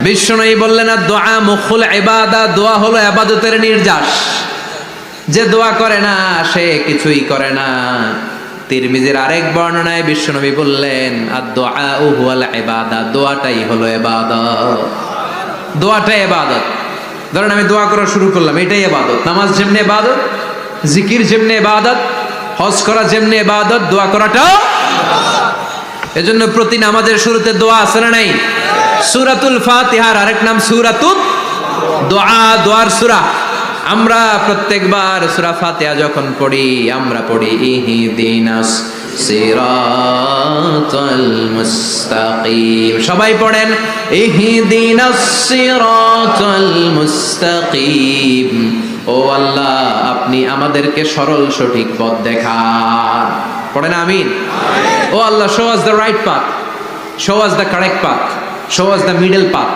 বিশ্বনবী বললেন দোয়া মুখুল ইবাদা, দোয়া হলো ইবাদতের নির্যাস। যে দোয়া করে না সে কিছুই করে না। তিরমিজির আরেক বর্ণনায় বিশ্বনবী বললেন আদ-দুআ হুয়াল ইবাদা, দোয়াটাই হলো ইবাদত। দোয়াটাই ইবাদত। ধরেন আমি দোয়া করা শুরু করলাম, এটাই ইবাদত। নামাজ যেমনি ইবাদত, জিকির যেমনি ইবাদত, হজ করা যেমনি ইবাদত, দোয়া করাটাও। এজন্য প্রতি নামাজের শুরুতে দোয়া আছে না নাই? সূরাতুল ফাতিহার আরেক নাম সূরাতুদ দোয়া, দোয়ার সূরা। আমরা প্রত্যেকবার সূরা ফাতিহা যখন পড়ি আমরা পড়ি ইহদিনাস সিরাতাল মুস্তাকিম। সবাই পড়েন ইহদিনাস সিরাতাল মুস্তাকিম। ও আল্লাহ, আপনি আমাদেরকে সরল সঠিক পথ দেখান। পড়েন আমিন। ও আল্লাহ, show us the right path, show us the correct path, show us the middle path.